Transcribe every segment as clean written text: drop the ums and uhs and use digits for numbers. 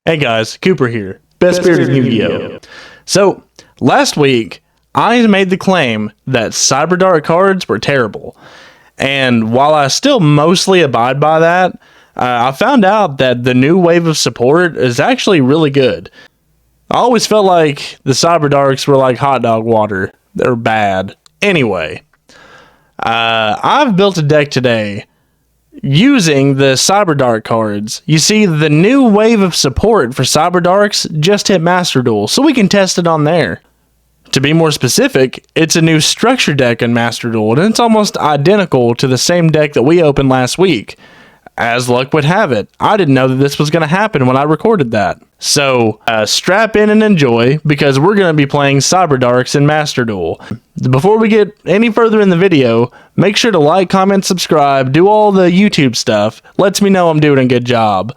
Hey guys, Cooper here, Best Beard in Yu-Gi-Oh! So, last week, I made the claim that Cyberdark cards were terrible. And while I still mostly abide by that, I found out that the new wave of support is actually really good. I always felt like the Cyberdarks were like hot dog water. They're bad. Anyway, I've built a deck today using the Cyberdark cards. You see, the new wave of support for Cyberdarks just hit Master Duel, so we can test it on there. To be more specific, it's a new structure deck in Master Duel, and it's almost identical to the same deck that we opened last week. As luck would have it, I didn't know that this was going to happen when I recorded that. So, strap in and enjoy, because we're going to be playing Cyberdarks in Master Duel. Before we get any further in the video, make sure to like, comment, subscribe, do all the YouTube stuff. Lets me know I'm doing a good job.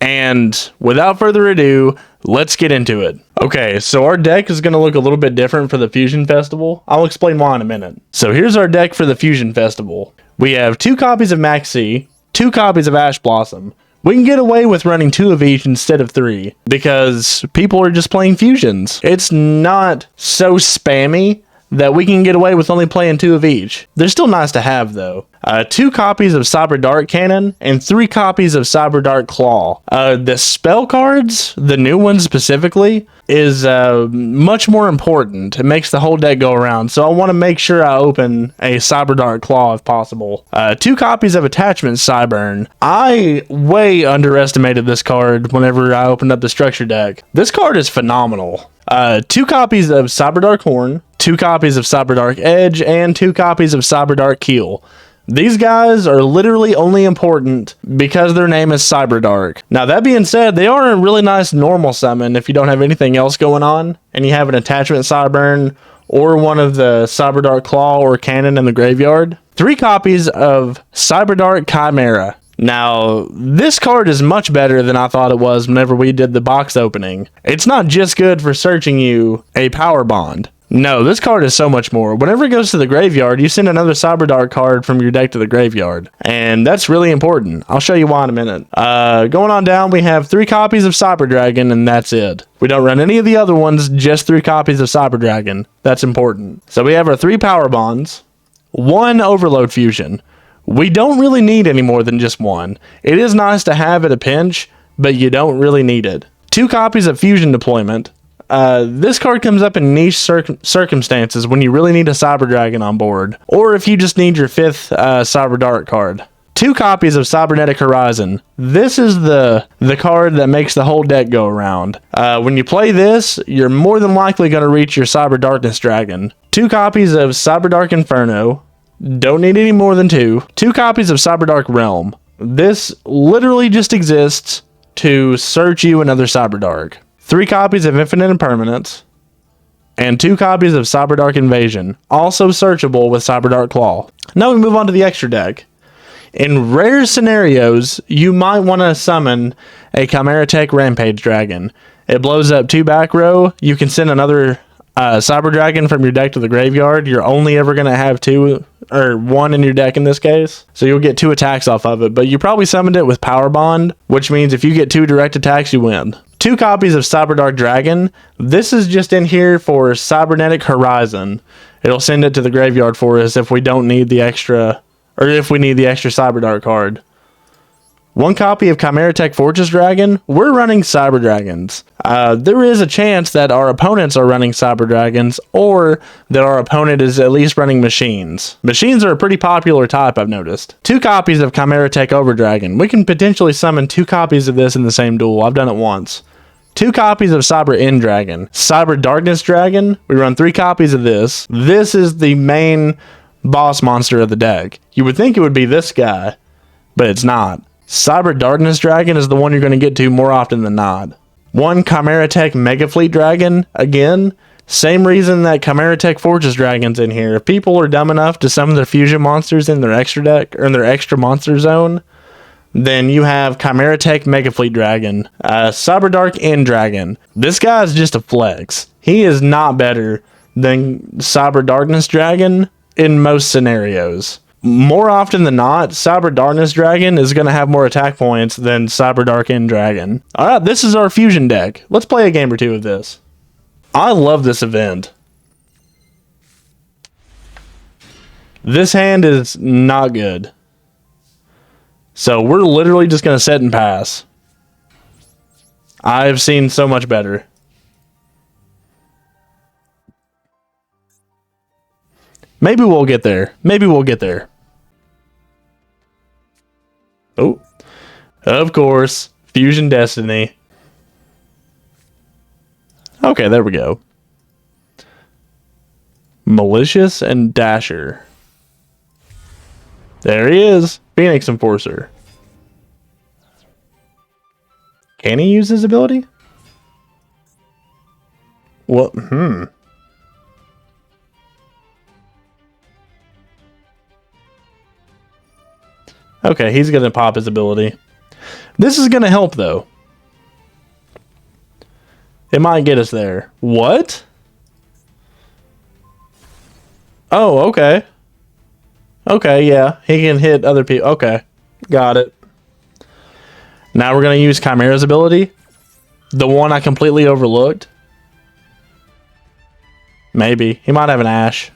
And without further ado, let's get into it. Okay, so our deck is going to look a little bit different for the Fusion Festival. I'll explain why in a minute. So here's our deck for the Fusion Festival. We have 2 copies of Maxi, 2 copies of Ash Blossom. We can get away with running 2 of each instead of 3 because people are just playing fusions. It's not so spammy that we can get away with only playing 2 of each. They're still nice to have though. 2 copies of Cyberdark Cannon and 3 copies of Cyberdark Claw. The spell cards, the new ones specifically, is much more important. It makes the whole deck go around, so I want to make sure I open a Cyberdark Claw if possible. 2 copies of Attachment Cyburn. I way underestimated this card whenever I opened up the structure deck. This card is phenomenal. 2 copies of Cyberdark Horn, 2 copies of Cyberdark Edge, and 2 copies of Cyberdark Keel. These guys are literally only important because their name is Cyberdark. Now that being said, they are a really nice normal summon if you don't have anything else going on and you have an Attachment Cyburn or one of the Cyberdark Claw or Cannon in the graveyard. 3 copies of Cyberdark Chimera. Now, this card is much better than I thought it was whenever we did the box opening. It's not just good for searching you a power bond. No, this card is so much more. Whenever it goes to the graveyard, you send another Cyberdark card from your deck to the graveyard. And that's really important. I'll show you why in a minute. Going on down, we have 3 copies of Cyberdragon, and that's it. We don't run any of the other ones, just 3 copies of Cyberdragon. That's important. So we have our 3 power bonds, 1 Overload Fusion. We don't really need any more than just 1. It is nice to have at a pinch, but you don't really need it. 2 copies of Fusion Deployment. This card comes up in niche circumstances when you really need a Cyberdragon on board, or if you just need your 5th Cyberdark card. 2 copies of Cybernetic Horizon. This is the card that makes the whole deck go around. When you play this, you're more than likely going to reach your Cyberdarkness Dragon. 2 copies of Cyberdark Inferno. Don't need any more than 2. 2 copies of Cyberdark Realm. This literally just exists to search you another Cyberdark. 3 copies of Infinite Impermanence, and 2 copies of Cyberdark Invasion, also searchable with Cyberdark Claw. Now we move on to the extra deck. In rare scenarios, you might want to summon a Chimera Tech Rampage Dragon. It blows up 2 back row. You can send another Cyber Dragon from your deck to the graveyard. You're only ever going to have 2 or 1 in your deck in this case, so you'll get 2 attacks off of it, but you probably summoned it with Power Bond, which means if you get 2 direct attacks, you win. 2 copies of Cyberdark Dragon. This is just in here for Cybernetic Horizon. It'll send it to the graveyard for us if we don't need the extra, or if we need the extra Cyberdark card. 1 copy of Chimera Tech Fortress Dragon. We're running Cyber Dragons. There is a chance that our opponents are running Cyber Dragons, or that our opponent is at least running Machines. Machines are a pretty popular type, I've noticed. 2 copies of Chimera Tech Overdragon. We can potentially summon 2 copies of this in the same duel. I've done it once. 2 copies of Cyber End Dragon. Cyber Darkness Dragon. We run 3 copies of this. This is the main boss monster of the deck. You would think it would be this guy, but it's not. Cyber Darkness Dragon is the one you're going to get to more often than not. 1 Chimera Tech Mega Fleet Dragon. Again, same reason that Chimera Tech Fortress Dragon's in here. If people are dumb enough to summon their fusion monsters in their extra deck, or in their extra monster zone, then you have Chimera Tech Mega Fleet Dragon. Cyberdark End Dragon. This guy is just a flex. He is not better than Cyber Darkness Dragon in most scenarios. more often than not, Cyber Darkness Dragon is going to have more attack points than Cyber Dark End Dragon. All right, this is our fusion deck. Let's play a game or two of this. I love this event. This hand is not good. So we're literally just going to set and pass. I've seen so much better. Maybe we'll get there. Maybe we'll get there. Oh, of course. Fusion Destiny. Okay, there we go. Malicious and Dasher. There he is. Phoenix Enforcer. Can he use his ability? Well, Okay, he's going to pop his ability. This is going to help, though. It might get us there. What? Oh, okay. Okay, yeah. He can hit other people. Okay. Got it. Now we're going to use Chimera's ability. The one I completely overlooked. Maybe. He might have an Ash.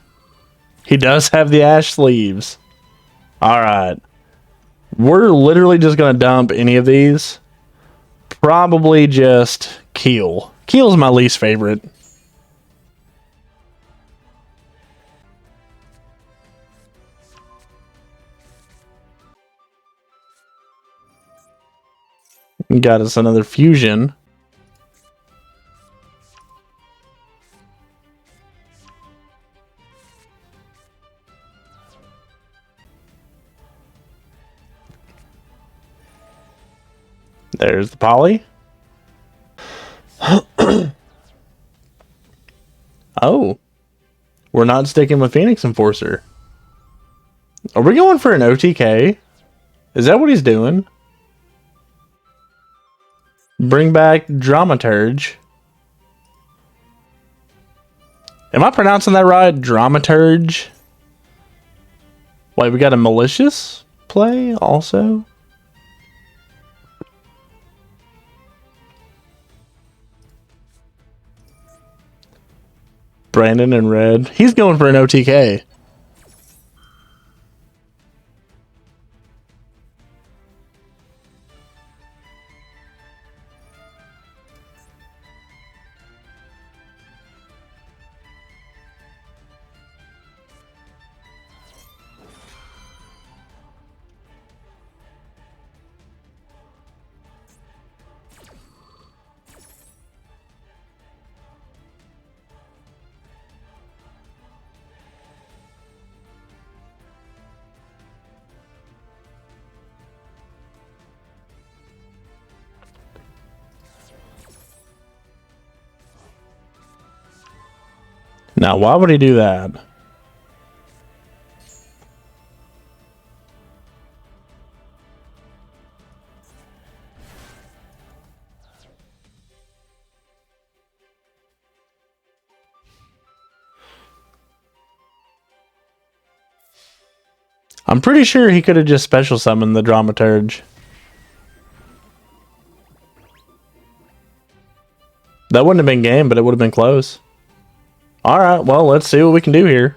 He does have the Ash sleeves. Alright. We're literally just going to dump any of these. Probably just Keel. Keel's my least favorite. Got us another fusion. There's the poly. Oh. We're not sticking with Phoenix Enforcer. Are we going for an OTK? Is that what he's doing? Bring back Dramaturge. Am I pronouncing that right? Dramaturge? Wait, we got a malicious play also? Brandon in red. He's going for an OTK. Now, why would he do that? I'm pretty sure he could have just special summoned the Dramaturge. That wouldn't have been game, but it would have been close. Alright, well, let's see what we can do here.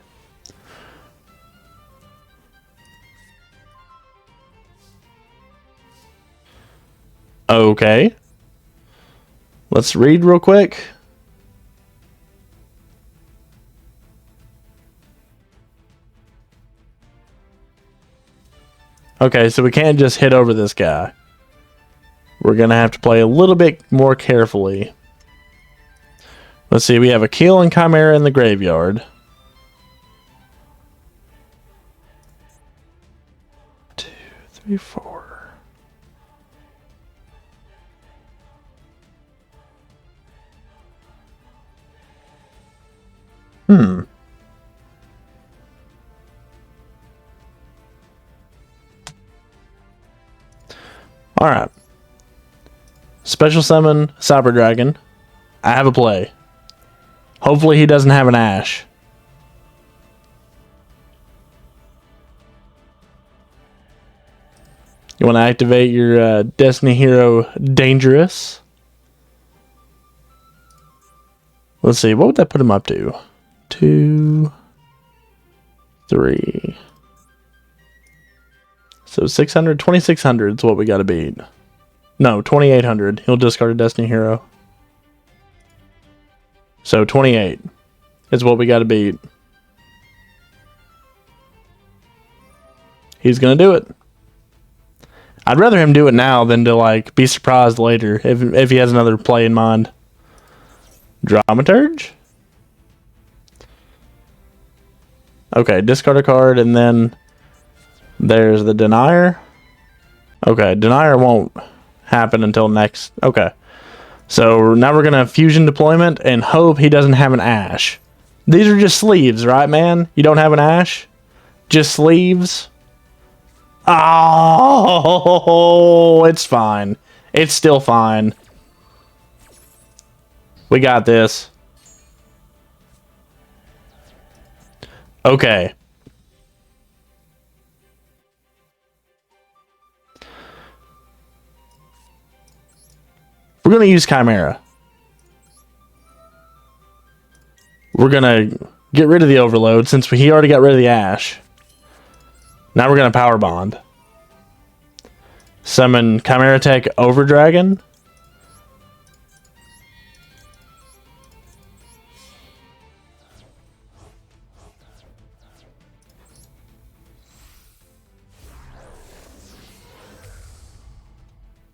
Okay. Let's read real quick. Okay, so we can't just hit over this guy. We're going to have to play a little bit more carefully. Let's see, we have a Keel and Chimera in the graveyard. 2, 3, 4. Alright. Special summon Cyber Dragon. I have a play. Hopefully he doesn't have an Ash. You want to activate your Destiny Hero Dangerous. Let's see, what would that put him up to? 2, 3. So 600, 2600 is what we got to beat. No, 2800. He'll discard a Destiny Hero. So 28 is what we got to beat. He's going to do it. I'd rather him do it now than to like be surprised later if he has another play in mind. Dramaturge? Okay, discard a card and then there's the Denier. Okay, Denier won't happen until next. Okay. So now we're going to fusion deployment and hope he doesn't have an Ash. These are just sleeves, right, man? You don't have an Ash? Just sleeves? Oh, it's fine. It's still fine. We got this. Okay. We're going to use Chimera. We're going to get rid of the Overload since he already got rid of the Ash. Now we're going to Power Bond. Summon Chimera Tech Overdragon.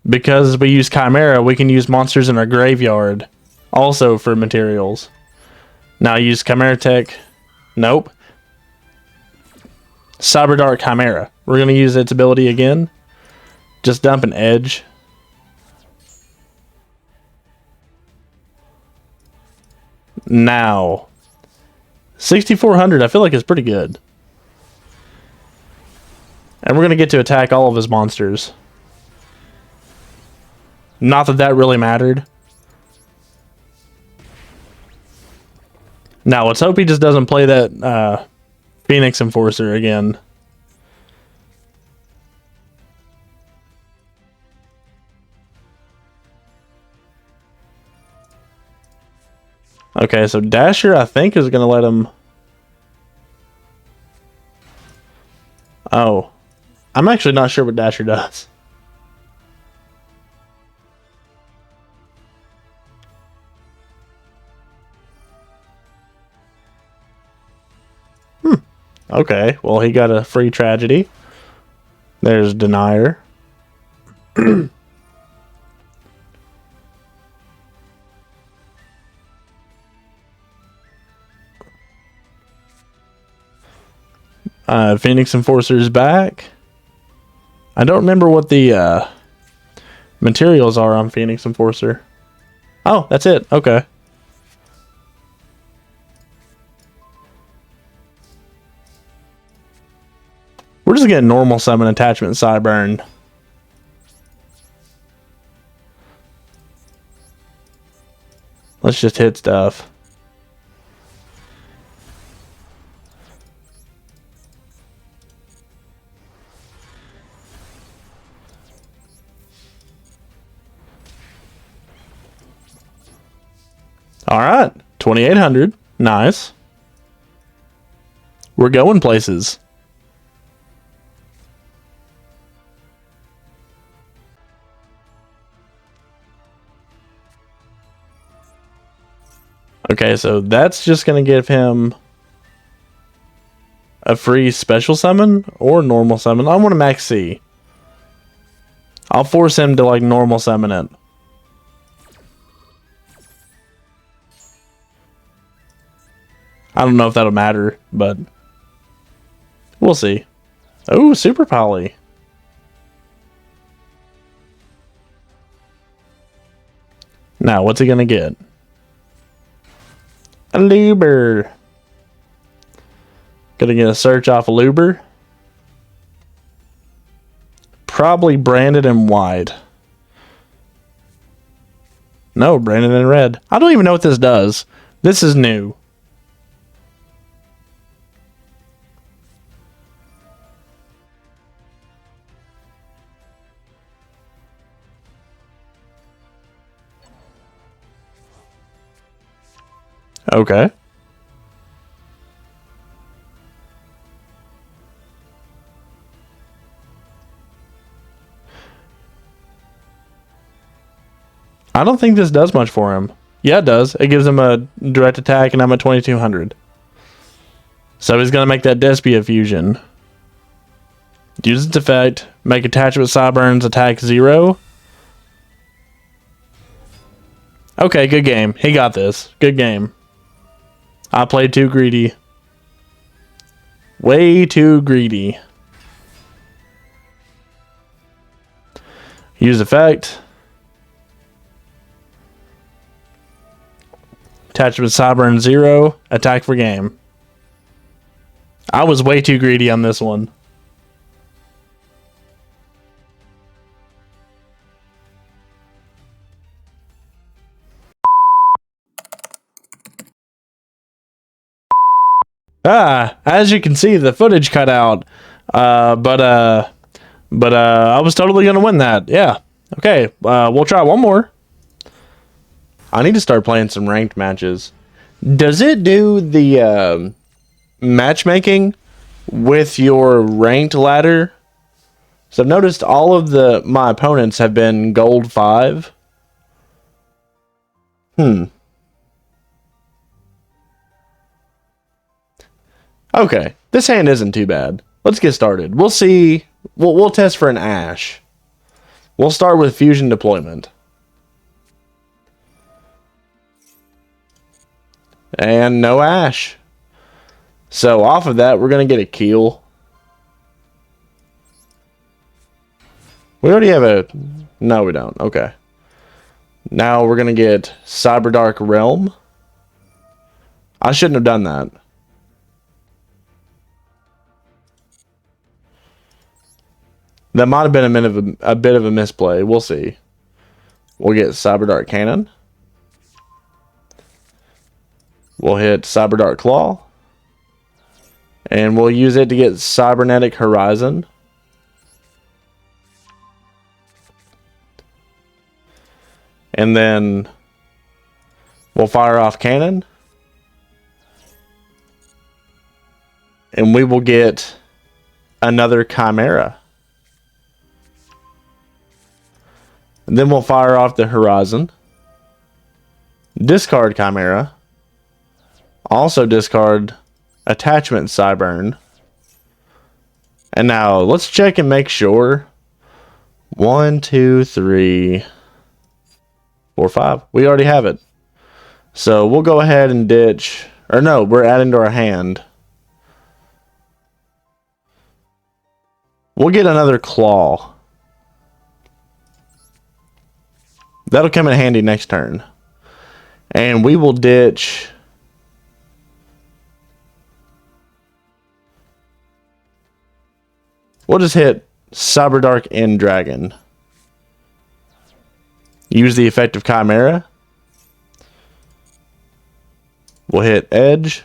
Because we use Chimera, we can use monsters in our graveyard also for materials. Now use Chimera Tech. Nope. Cyberdark Chimera. We're going to use its ability again. Just dump an edge. Now. 6,400 I feel like is pretty good. And we're going to get to attack all of his monsters. Not that that really mattered. Now, let's hope he just doesn't play that Phoenix Enforcer again. Okay, so Dasher, I think, is going to let him... Oh. I'm actually not sure what Dasher does. Okay, well, he got a free tragedy. There's Denier. Phoenix Enforcer's back. I don't remember what the materials are on Phoenix Enforcer. Oh, that's it. Okay. We're just getting normal summon attachment Cyburn. Let's just hit stuff. Alright, 2,800. Nice. We're going places. Okay, so that's just going to give him a free special summon or normal summon. I want to max C. I'll force him to like normal summon it. I don't know if that'll matter, but we'll see. Oh, Super Poly. Now, what's he going to get? A Luber. Gonna get a search off a Luber. Probably branded in white. No, branded in red. I don't even know what this does. This is new. Okay. I don't think this does much for him. Yeah, it does. It gives him a direct attack, and I'm at 2200. So he's going to make that Despia fusion. Use its effect. Make attachment with Sideburns attack 0. Okay, good game. He got this. Good game. I played too greedy. Way too greedy. Use effect. Attachment with Cyburn 0. Attack for game. I was way too greedy on this one. As you can see, the footage cut out. But I was totally gonna win that. Yeah. Okay. We'll try one more. I need to start playing some ranked matches. Does it do the matchmaking with your ranked ladder? So I've noticed all of my opponents have been gold 5. Okay, this hand isn't too bad. Let's get started. We'll see. We'll test for an Ash. We'll start with fusion deployment. And no Ash. So off of that, we're going to get a Keel. We already have a... No, we don't. Okay. Now we're going to get Cyberdark Realm. I shouldn't have done that. That might have been a bit of a misplay. We'll see. We'll get Cyberdark Cannon. We'll hit Cyberdark Claw. And we'll use it to get Cybernetic Horizon. And then we'll fire off Cannon. And we will get another Chimera. And then we'll fire off the Horizon. Discard Chimera. Also discard Attachment Cyburn. And now let's check and make sure. 1, 2, 3, 4, 5. We already have it. So we'll go ahead and ditch. Or no, we're adding to our hand. We'll get another Claw. That'll come in handy next turn. And we will ditch... We'll just hit Cyberdark End Dragon. Use the effect of Chimera. We'll hit Edge.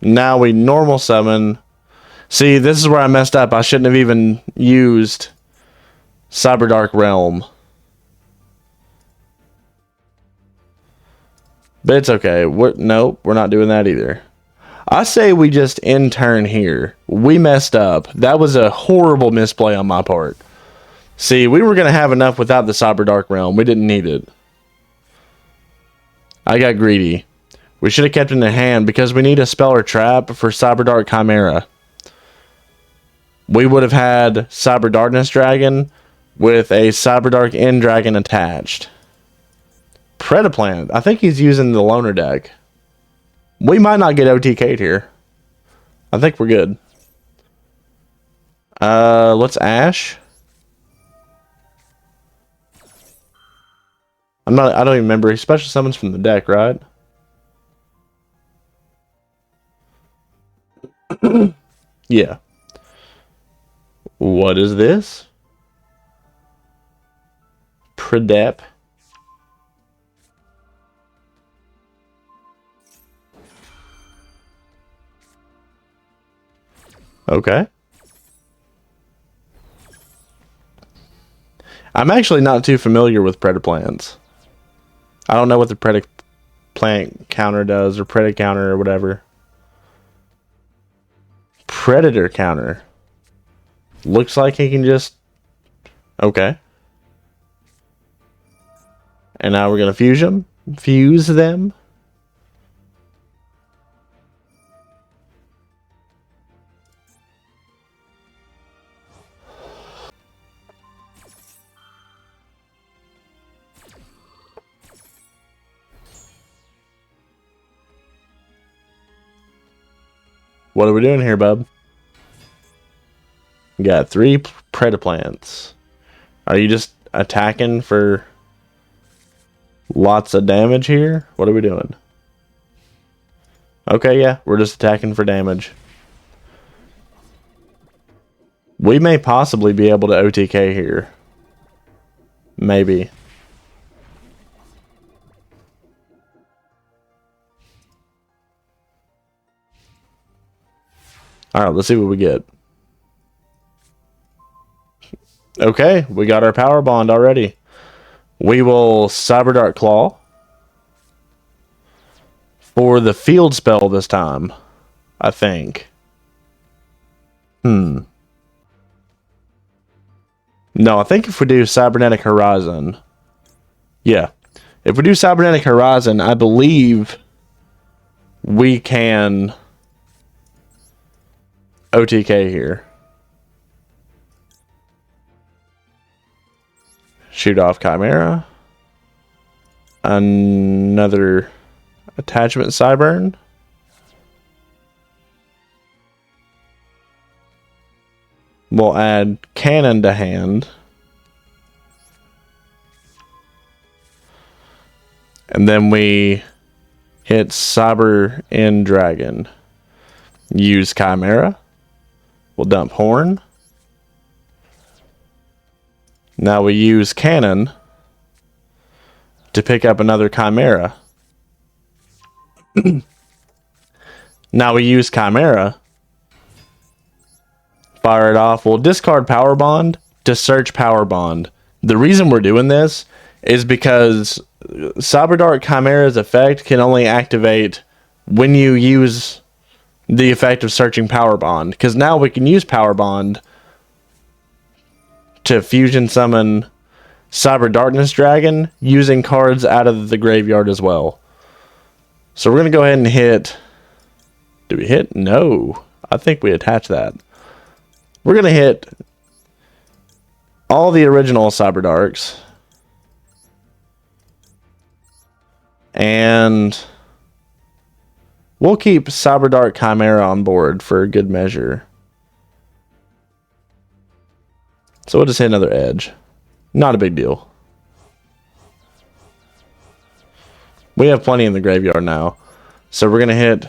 Now we normal summon. See, this is where I messed up. I shouldn't have even used Cyberdark Realm. But it's okay. Nope, we're not doing that either. I say we just end turn here. We messed up. That was a horrible misplay on my part. See, we were going to have enough without the Cyberdark Realm. We didn't need it. I got greedy. We should have kept it in hand because we need a spell or trap for Cyberdark Chimera. We would have had Cyber Darkness Dragon with a Cyberdark End Dragon attached. Predaplant. I think he's using the loner deck. We might not get OTK'd here. I think we're good. Let's Ash. I don't even remember. He special summons from the deck, right? Yeah. What is this? Predep. Okay. I'm actually not too familiar with Predaplants. I don't know what the plant counter does, or predator counter, or whatever. Predator counter. Looks like he can just... Okay. And now we're going to fuse them. Fuse them. What are we doing here, bub? We got 3 Predaplants. Are you just attacking for lots of damage here? What are we doing? Okay, yeah, we're just attacking for damage. We may possibly be able to OTK here. Maybe. Alright, let's see what we get. Okay, we got our power bond already. We will Cyberdark Claw for the field spell this time, I think. No, I think if we do Cybernetic Horizon... Yeah. If we do Cybernetic Horizon, I believe we can OTK here. Shoot off Chimera. Another attachment Cyburn. We'll add cannon to hand. And then we hit Cyber in Dragon. Use Chimera. We'll dump Horn. Now we use Cannon to pick up another Chimera. Now we use Chimera. Fire it off. We'll discard Power Bond to search Power Bond. The reason we're doing this is because Cyberdark Chimera's effect can only activate when you use the effect of searching Power Bond. Because now we can use Power Bond to fusion summon Cyber Darkness Dragon using cards out of the graveyard as well. So we're going to go ahead and hit... Do we hit? No. I think we attach that. We're going to hit all the original Cyberdarks. And we'll keep Cyberdark Chimera on board for a good measure. So we'll just hit another edge. Not a big deal. We have plenty in the graveyard now. So we're going to hit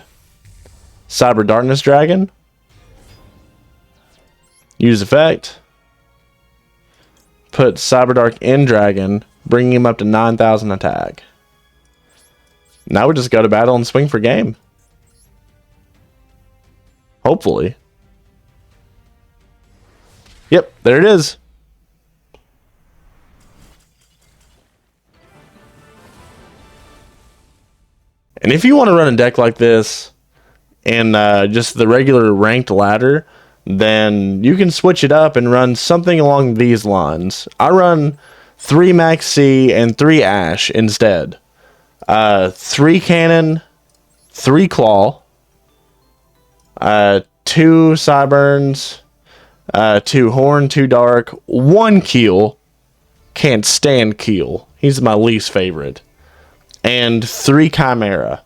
Cyber Darkness Dragon. Use effect. Put Cyberdark in Dragon, bringing him up to 9,000 attack. Now we just go to battle and swing for game. Hopefully. Yep, there it is. And if you want to run a deck like this in just the regular ranked ladder, then you can switch it up and run something along these lines. I run 3 Max C and 3 Ash instead. 3 Cannon, 3 Claw, 2 Cyburns, 2 Horn, 2 Dark, 1 Keel. Can't stand Keel. He's my least favorite. And 3 Chimera.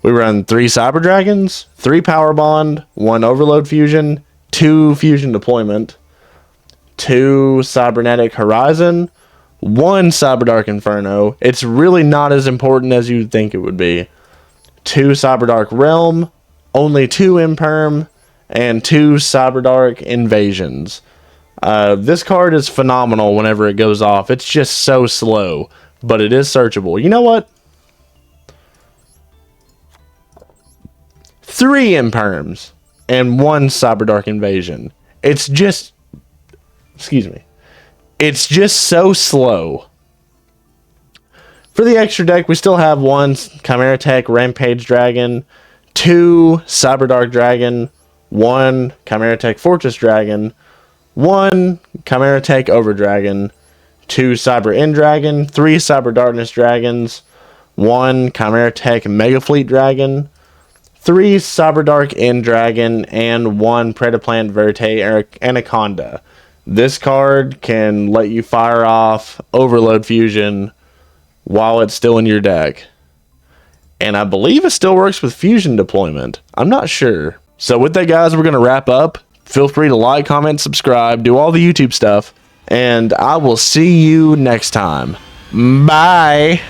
We run 3 Cyber Dragons, 3 Power Bond, 1 Overload Fusion, 2 Fusion Deployment, 2 Cybernetic Horizon, 1 Cyberdark Inferno. It's really not as important as you'd think it would be. 2 Cyberdark Realm, only 2 Imperm, and 2 Cyberdark Invasions. This card is phenomenal whenever it goes off. It's just so slow, but it is searchable. You know what? 3 Imperms and 1 Cyberdark Invasion. It's just... Excuse me. It's just so slow For the extra deck, we still have 1 Chimera Tech Rampage Dragon, 2 Cyberdark Dragon, 1 Chimera Tech Fortress Dragon, 1 Chimera Tech Over Dragon, 2 Cyber End Dragon, 3 Cyber Darkness Dragons, 1 Chimera Tech Mega Fleet Dragon, 3 Cyberdark End Dragon, and 1 Predaplant Verte Anaconda. This card can let you fire off Overload Fusion while it's still in your deck. And I believe it still works with Fusion deployment. I'm not sure. So with that, guys, we're going to wrap up. Feel free to like, comment, subscribe, do all the YouTube stuff. And I will see you next time. Bye.